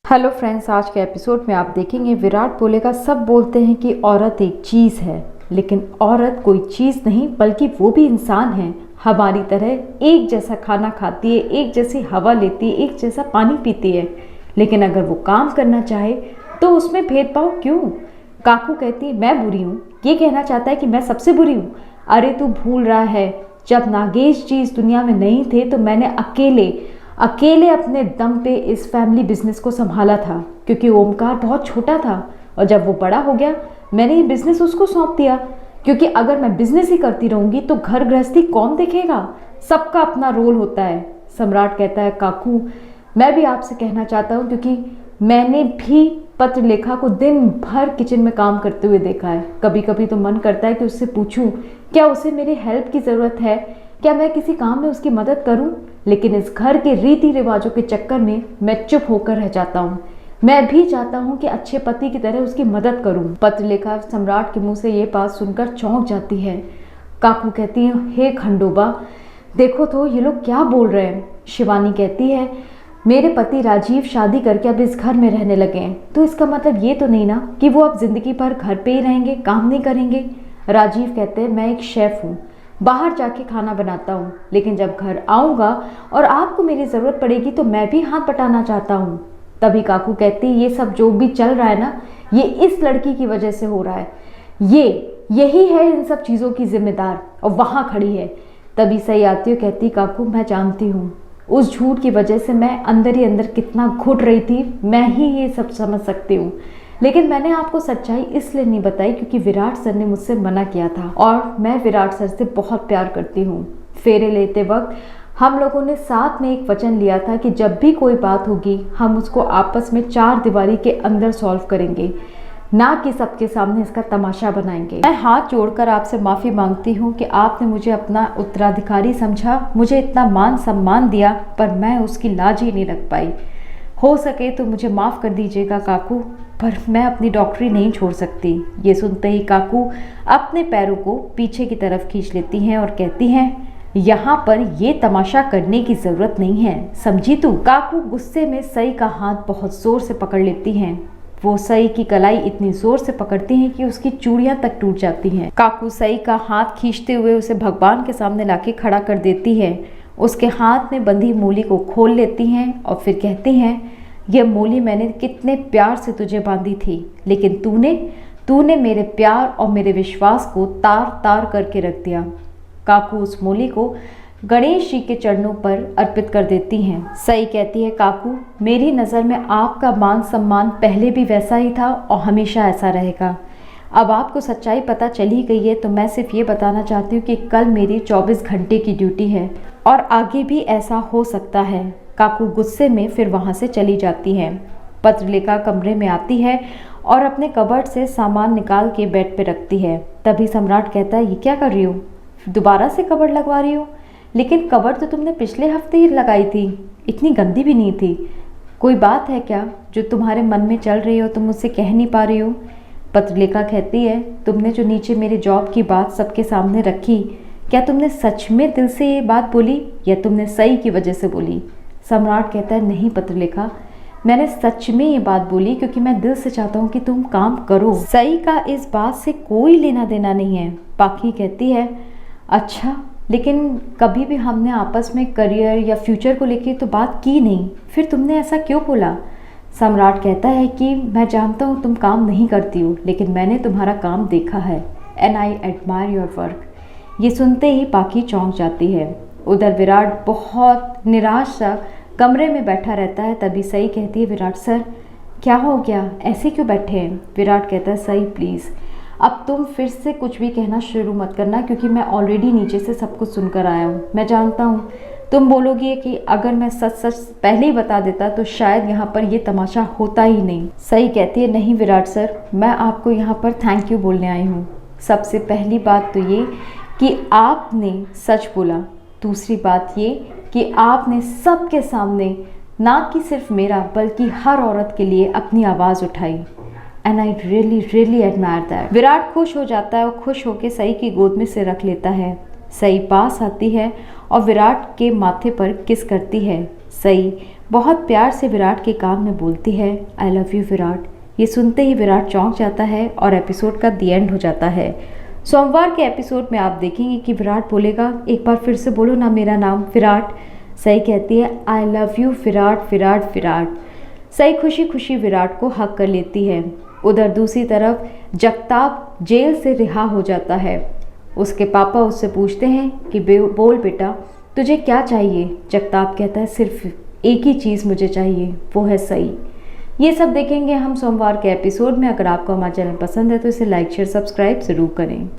Hello friends, आज के episode में आप देखेंगे विराट बोलेगा सब बोलते हैं कि औरत एक चीज़ है, लेकिन औरत कोई चीज़ नहीं बल्कि वो भी इंसान है। हमारी तरह एक जैसा खाना खाती है, एक जैसी हवा लेती है, एक जैसा पानी पीती है, लेकिन अगर वो काम करना चाहे तो उसमें भेदभाव क्यों? काकू कहती है मैं बुरी हूँ, ये कहना चाहता है कि मैं सबसे बुरी हूँ। अरे तू भूल रहा है, जब नागेश जी इस दुनिया में नहीं थे तो मैंने अकेले अपने दम पे इस फैमिली बिजनेस को संभाला था, क्योंकि ओमकार बहुत छोटा था और जब वो बड़ा हो गया मैंने ये बिजनेस उसको सौंप दिया, क्योंकि अगर मैं बिजनेस ही करती रहूँगी तो घर गृहस्थी कौन देखेगा? सबका अपना रोल होता है। सम्राट कहता है काकू मैं भी आपसे कहना चाहता हूँ, क्योंकि मैंने भी पत्रलेखा को दिन भर किचन में काम करते हुए देखा है। कभी कभी तो मन करता है कि उससे पूछूं क्या उसे मेरी हेल्प की ज़रूरत है, क्या मैं किसी काम में उसकी मदद करूं, लेकिन इस घर के रीति रिवाजों के चक्कर में मैं चुप होकर रह जाता हूं। मैं भी चाहता हूं कि अच्छे पति की तरह उसकी मदद करूं। पत्रलेखा सम्राट के मुंह से ये बात सुनकर चौंक जाती है। काकू कहती है हे खंडोबा, देखो तो ये लोग क्या बोल रहे हैं। शिवानी कहती है मेरे पति राजीव शादी करके अब इस घर में रहने लगे हैं, तो इसका मतलब ये तो नहीं ना कि वो अब जिंदगी भर घर पे ही रहेंगे, काम नहीं करेंगे। राजीव कहते हैं मैं एक शेफ हूँ, बाहर जाके खाना बनाता हूँ, लेकिन जब घर आऊँगा और आपको मेरी ज़रूरत पड़ेगी तो मैं भी हाथ बटाना चाहता हूँ। तभी काकू कहती है ये सब जो भी चल रहा है ना, ये इस लड़की की वजह से हो रहा है, यही है इन सब चीज़ों की जिम्मेदार, और वहाँ खड़ी है। तभी सही आती है, कहती काकू मैं जानती हूँ उस झूठ की वजह से मैं अंदर ही अंदर कितना घुट रही थी, मैं ही ये सब समझ सकती हूँ, लेकिन मैंने आपको सच्चाई इसलिए नहीं बताई क्योंकि विराट सर ने मुझसे मना किया था, और मैं विराट सर से बहुत प्यार करती हूँ। फेरे लेते वक्त हम लोगों ने साथ में एक वचन लिया था कि जब भी कोई बात होगी हम उसको आपस में 4 दीवारी के अंदर सॉल्व करेंगे, ना कि सबके सामने इसका तमाशा बनाएंगे। मैं हाथ जोड़कर आपसे माफ़ी मांगती हूँ कि आपने मुझे अपना उत्तराधिकारी समझा, मुझे इतना मान सम्मान दिया, पर मैं उसकी लाज ही नहीं रख पाई। हो सके तो मुझे माफ़ कर दीजिएगा काकू, पर मैं अपनी डॉक्टरी नहीं छोड़ सकती। ये सुनते ही काकू अपने पैरों को पीछे की तरफ खींच लेती हैं और कहती हैं यहाँ पर ये तमाशा करने की ज़रूरत नहीं है, समझी तू? काकू गुस्से में सई का हाथ बहुत ज़ोर से पकड़ लेती हैं। वो सई की कलाई इतनी ज़ोर से पकड़ती हैं कि उसकी चूड़ियाँ तक टूट जाती हैं। काकू सई का हाथ खींचते हुए उसे भगवान के सामने लाके खड़ा कर देती है। उसके हाथ में बंधी मूली को खोल लेती हैं और फिर कहती हैं ये मूली मैंने कितने प्यार से तुझे बांधी थी, लेकिन तूने मेरे प्यार और मेरे विश्वास को तार तार करके रख दिया। काकू उस मूली को गणेश जी के चरणों पर अर्पित कर देती हैं। सई कहती है काकू मेरी नज़र में आपका मान सम्मान पहले भी वैसा ही था और हमेशा ऐसा रहेगा। अब आपको सच्चाई पता चल ही गई है, तो मैं सिर्फ ये बताना चाहती हूँ कि कल मेरी 24 घंटे की ड्यूटी है और आगे भी ऐसा हो सकता है। काकू गुस्से में फिर वहाँ से चली जाती हैं। पत्रलेखा कमरे में आती है और अपने कबर्ड से सामान निकाल के बेड पे रखती है। तभी सम्राट कहता है ये क्या कर रही हो, दोबारा से कबर्ड लगवा रही हो? लेकिन कबर्ड तो तुमने पिछले हफ्ते ही लगाई थी, इतनी गंदी भी नहीं थी। कोई बात है क्या जो तुम्हारे मन में चल रही हो, तुम मुझसे कह नहीं पा रही हो? पत्रलेखा कहती है तुमने जो नीचे मेरे जॉब की बात सबके सामने रखी, क्या तुमने सच में दिल से ये बात बोली या तुमने सही की वजह से बोली? सम्राट कहता है नहीं पत्रलेखा, मैंने सच में ये बात बोली क्योंकि मैं दिल से चाहता हूँ कि तुम काम करो। सही का इस बात से कोई लेना देना नहीं है। पाखी कहती है अच्छा, लेकिन कभी भी हमने आपस में करियर या फ्यूचर को लेके तो बात की नहीं, फिर तुमने ऐसा क्यों बोला? सम्राट कहता है कि मैं जानता हूँ तुम काम नहीं करती हो, लेकिन मैंने तुम्हारा काम देखा है and I admire your work. ये सुनते ही पाखी चौंक जाती है। उधर विराट बहुत निराश सा कमरे में बैठा रहता है। तभी सई कहती है विराट सर क्या हो गया, ऐसे क्यों बैठे हैं? विराट कहता है सई प्लीज़ अब तुम फिर से कुछ भी कहना शुरू मत करना, क्योंकि मैं ऑलरेडी नीचे से सब कुछ सुनकर आया हूँ। मैं जानता हूँ तुम बोलोगी कि अगर मैं सच पहले ही बता देता तो शायद यहाँ पर ये तमाशा होता ही नहीं। सही कहती है नहीं विराट सर, मैं आपको यहाँ पर थैंक यू बोलने आई हूँ। सबसे पहली बात तो ये कि आपने सच बोला, दूसरी बात ये कि आपने सबके सामने ना कि सिर्फ मेरा बल्कि हर औरत के लिए अपनी आवाज़ उठाई and I really admire that. Virat खुश हो जाता है और खुश होकर सई की गोद में से रख लेता है। सई पास आती है और विराट के माथे पर किस करती है। सई बहुत प्यार से विराट के कान में बोलती है, आई लव यू विराट। ये सुनते ही विराट चौंक जाता है और एपिसोड का दी एंड हो जाता है। सोमवार के एपिसोड में आप देखेंगे कि विराट बोलेगा, एक बार फिर से बोलो ना मेरा नाम विराट। सई कहती है, I love you Virat Virat Virat. Sai खुशी खुशी विराट को हक कर लेती है। उधर दूसरी तरफ जगताप जेल से रिहा हो जाता है। उसके पापा उससे पूछते हैं कि बोल बेटा तुझे क्या चाहिए। जगताप कहता है, सिर्फ एक ही चीज़ मुझे चाहिए, वो है सई। ये सब देखेंगे हम सोमवार के एपिसोड में। अगर आपको हमारा चैनल पसंद है तो इसे लाइक शेयर सब्सक्राइब ज़रूर करें।